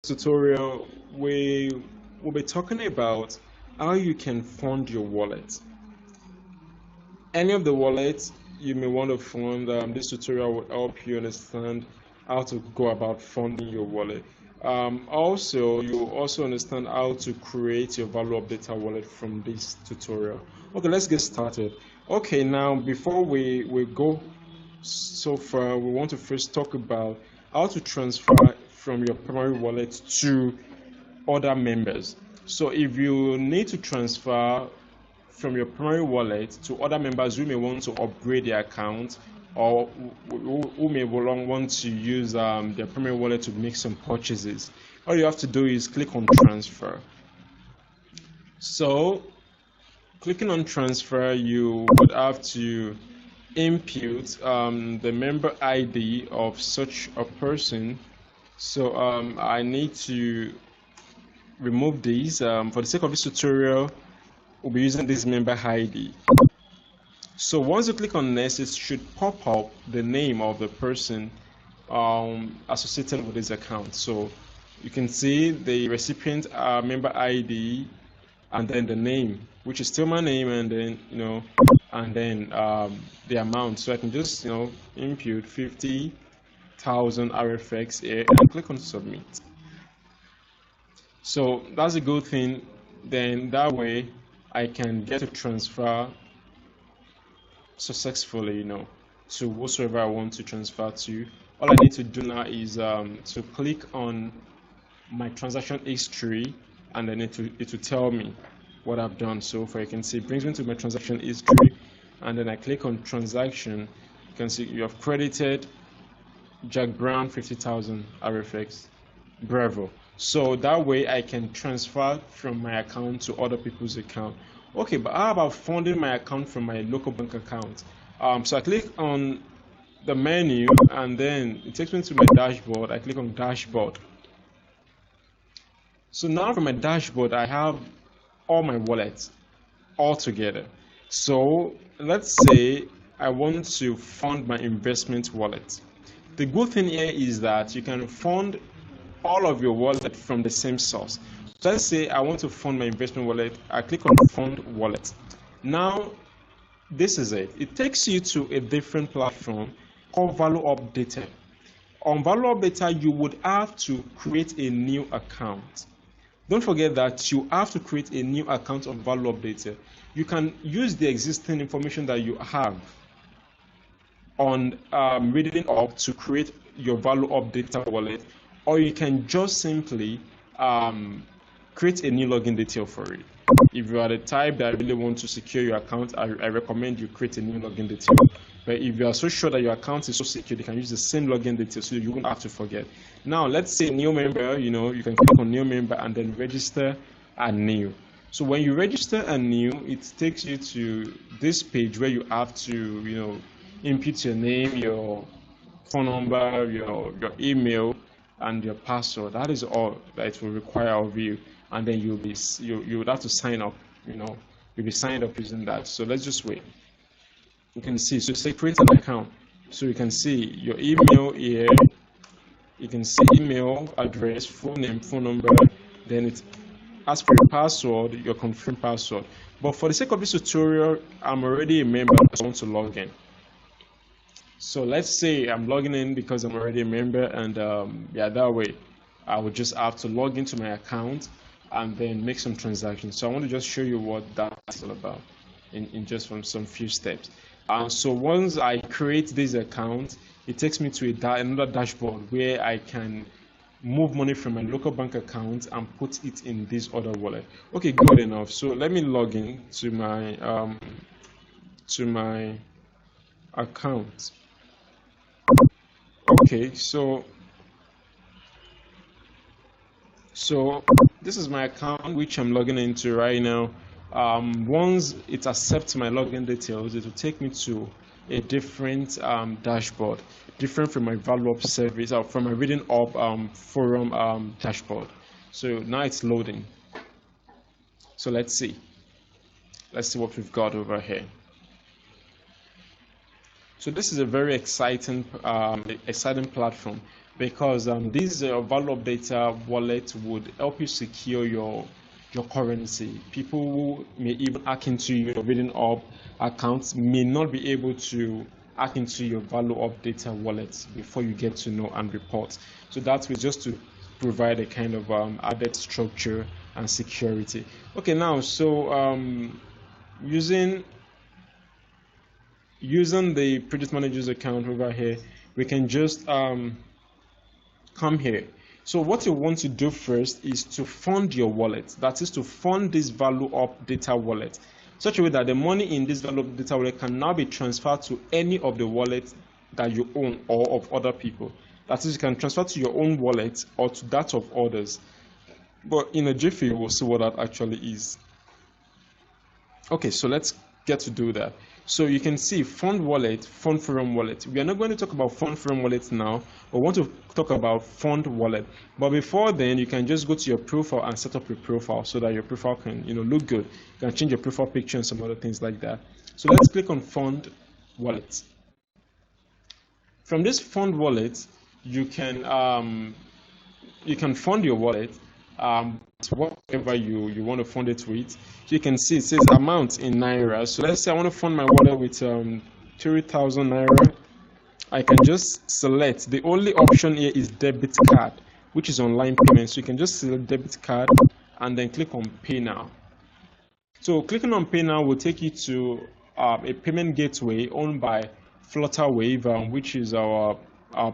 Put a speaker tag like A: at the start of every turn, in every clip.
A: Tutorial, we will be talking about how you can fund your wallet. Any of the wallets you may want to fund, this tutorial will help you understand how to go about funding your wallet. Also, you will also understand how to create your value updater wallet from this tutorial. Okay, let's get started. Okay, now before we go so far, we want to first talk about how to transfer from your primary wallet to other members. So if you need to transfer from your primary wallet to other members who may want to upgrade their account, or who may want to use their primary wallet to make some purchases, all you have to do is click on transfer. So clicking on transfer, you would have to input the member ID of such a person. So I need to remove these. For the sake of this tutorial, we'll be using this member ID. So once you click on next, it should pop up the name of the person associated with this account. So you can see the recipient member ID and then the name, which is still my name, and then the amount. So I can just input 50,000 RFX here and click on submit. So that's a good thing. Then that way I can get a transfer successfully, to whosoever I want to transfer to. All I need to do now is to click on my transaction history, and then it will tell me what I've done so far. You can see it brings me to my transaction history, and then I click on transaction. You can see you have credited Jack Brown 50,000 RFX. Bravo. So that way I can transfer from my account to other people's account. Okay, but how about funding my account from my local bank account? So I click on the menu, and then it takes me to my dashboard. I click on dashboard. So now from my dashboard, I have all my wallets all together. So let's say I want to fund my investment wallet. The good thing here is that you can fund all of your wallet from the same source. Let's say I want to fund my investment wallet. I click on fund wallet. Now this is it. It takes you to a different platform called Value Updater. On Value Updater, you would have to create a new account. Don't forget that you have to create a new account on Value Updater. You can use the existing information that you have on Reading Up to create your Value Updater wallet, or you can just simply create a new login detail for it. If you are the type that really want to secure your account, I recommend you create a new login detail. But if you are so sure that your account is so secure, you can use the same login detail so you won't have to forget. Now, let's say new member, you can click on new member and then register anew. So when you register anew, it takes you to this page where you have to, input your name, your phone number, your email, and your password. That is all that it will require of you, and then you would have to sign up. You'll be signed up using that. So let's just wait. You can see, so say create an account. So you can see your email here. You can see email address, full name, phone number. Then it asks for your password, your confirmed password. But for the sake of this tutorial, I'm already a member, so I want to log in. So let's say I'm logging in because I'm already a member, and that way I would just have to log into my account and then make some transactions. So I want to just show you what that's all about in just from some few steps. So once I create this account, it takes me to another dashboard where I can move money from my local bank account and put it in this other wallet. Okay, good enough. So let me log in to my account. Okay, so this is my account which I'm logging into right now. Once it accepts my login details, it will take me to a different dashboard, different from my Value Up service or from my Reading Up forum dashboard. So now it's loading. So let's see what we've got over here. So this is a very exciting platform. because this value of data wallet would help you secure your currency. People who may even hack into your reading up accounts may not be able to hack into your value of data wallet before you get to know and report. So that was just to provide a kind of added structure and security. Okay, now so using the project manager's account over here, we can just come here. So what you want to do first is to fund your wallet. That is to fund this value of data wallet, such a way that the money in this value of data wallet can now be transferred to any of the wallets that you own or of other people. That is, you can transfer to your own wallet or to that of others. But in a jiffy, we'll see what that actually is. Okay, so let's get to do that. So you can see fund wallet, fund forum wallet. We are not going to talk about fund forum wallet now. We want to talk about fund wallet. But before then, you can just go to your profile and set up your profile so that your profile can, look good. You can change your profile picture and some other things like that. So let's click on fund wallet. From this fund wallet, you can fund your wallet whatever you want to fund it with. So you can see it says amount in naira. So let's say I want to fund my wallet with 3,000 naira. I can just select, the only option here is debit card, which is online payment. So you can just select debit card and then click on pay now. So clicking on pay now will take you to a payment gateway owned by Flutterwave, which is our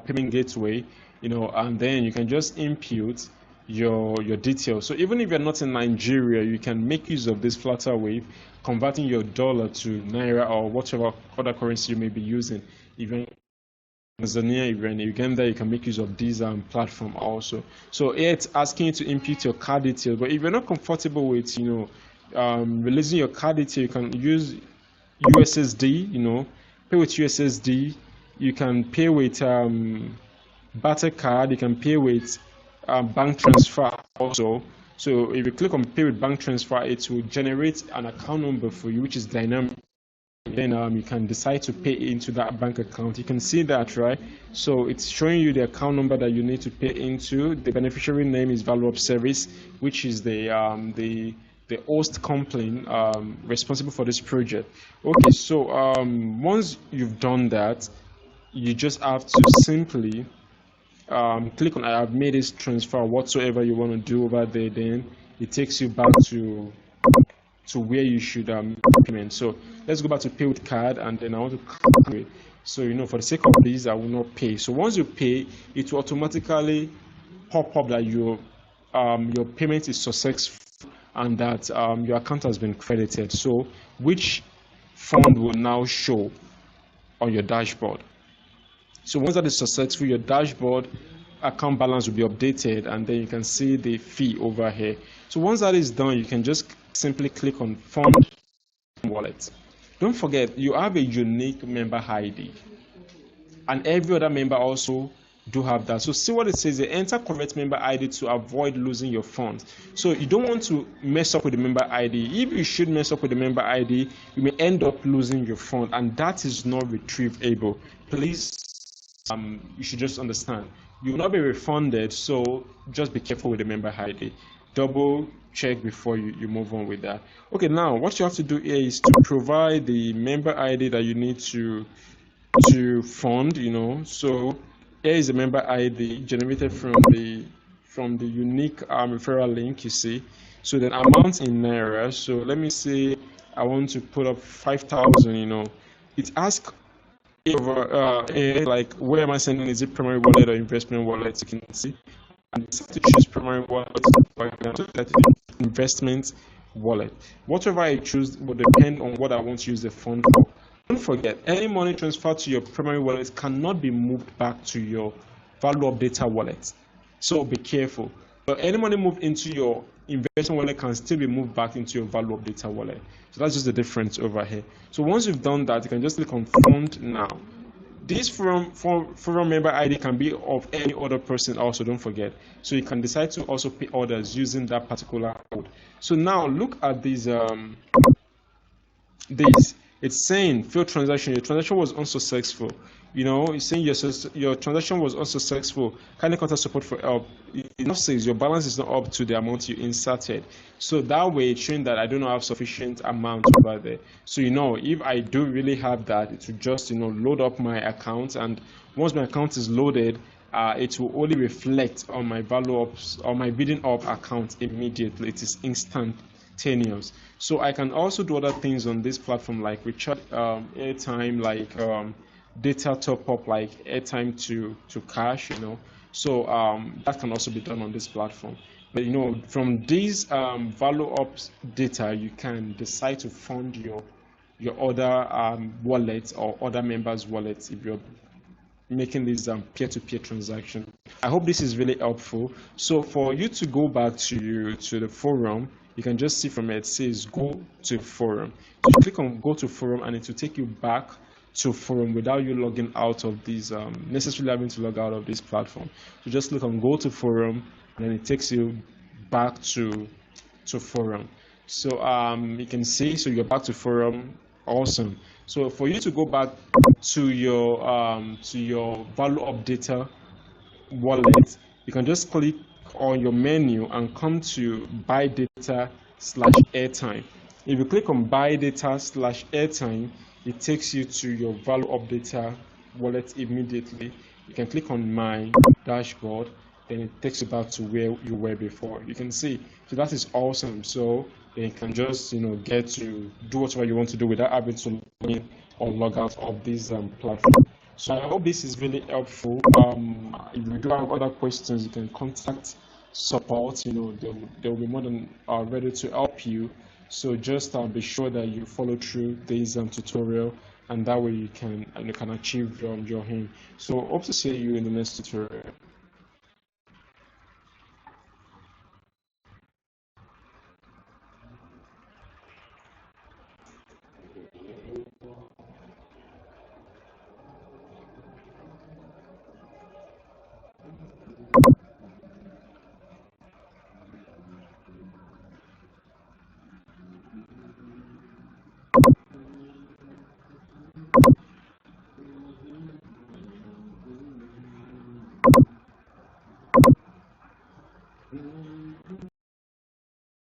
A: payment gateway, and then you can just input your details. So even if you're not in Nigeria, you can make use of this Flutterwave, converting your dollar to naira or whatever other currency you may be using. Even in Tanzania, if you're in Uganda, you can make use of this platform also. So here it's asking you to input your card details, but if you're not comfortable with releasing your card detail, you can use USSD. Pay with USSD. You can pay with Barter card. You can pay with bank transfer also. So if you click on pay with bank transfer, it will generate an account number for you, which is dynamic. Then you can decide to pay into that bank account. You can see that, right? So it's showing you the account number that you need to pay into. The beneficiary name is value of service, which is the host company responsible for this project. Okay, so once you've done that, you just have to simply click on I have made this transfer, whatsoever you want to do over there. Then it takes you back to where you should payment. So let's go back to pay with card, and then I want to pay. So for the sake of this, I will not pay. So once you pay, it will automatically pop up that your payment is successful and that your account has been credited. So which fund will now show on your dashboard. So once that is successful, your dashboard account balance will be updated, and then you can see the fee over here. So once that is done, you can just simply click on fund wallet. Don't forget, you have a unique member ID, and every other member also do have that. So see what it says, enter correct member ID to avoid losing your funds. So you don't want to mess up with the member ID. If you should mess up with the member ID, you may end up losing your fund, and that is not retrievable. Please, you should just understand, you will not be refunded, so just be careful with the member ID. Double check before you move on with that. Okay, now what you have to do here is to provide the member ID that you need to fund. So here is the member ID generated from the unique referral link, you see. So then amount in naira. So let me say I want to put up 5,000. It asks over like, where am I sending? Is it primary wallet or investment wallet? You can see, and it's to choose primary wallet or investment wallet. Whatever I choose will depend on what I want to use the fund for. Don't forget, any money transferred to your primary wallet cannot be moved back to your value of data wallet. So be careful. But any money moved into your investment wallet can still be moved back into your value of data wallet. So that's just the difference over here. So once you've done that, you can just click on fund now. This forum member ID can be of any other person also, don't forget. So you can decide to also pay orders using that particular code. So now look at these. It's saying failed transaction. Your transaction was unsuccessful. it's saying your transaction was unsuccessful. Kindly contact support for help. It now says your balance is not up to the amount you inserted. So that way it's showing that I do not have sufficient amount over there. So if I do really have that, it will just load up my account, and once my account is loaded, it will only reflect on my value ups or my bidding up account immediately. It is instantaneous. So I can also do other things on this platform, like recharge airtime, like data top up, like airtime to cash. So that can also be done on this platform. But from these value ups data, you can decide to fund your other wallets or other members' wallets if you're making this peer-to-peer transaction. I hope this is really helpful. So for you to go back to the forum, you can just see from it says go to forum. So you click on go to forum, and it will take you back to forum without you logging out of these necessarily having to log out of this platform. So just click on go to forum, and then it takes you back to forum. So you can see, so you're back to forum. Awesome. So for you to go back to your value updater wallet, you can just click on your menu and come to buy data / airtime. If you click on buy data / airtime, it takes you to your value updater wallet immediately. You can click on my dashboard, then it takes you back to where you were before. You can see, so that is awesome. So then you can just get to do whatever you want to do without having to log in or log out of this platform. So I hope this is really helpful. If you do have other questions, you can contact support. They'll be more than ready to help you. So just be sure that you follow through this tutorial, and that way you can achieve your aim. So hope to see you in the next tutorial.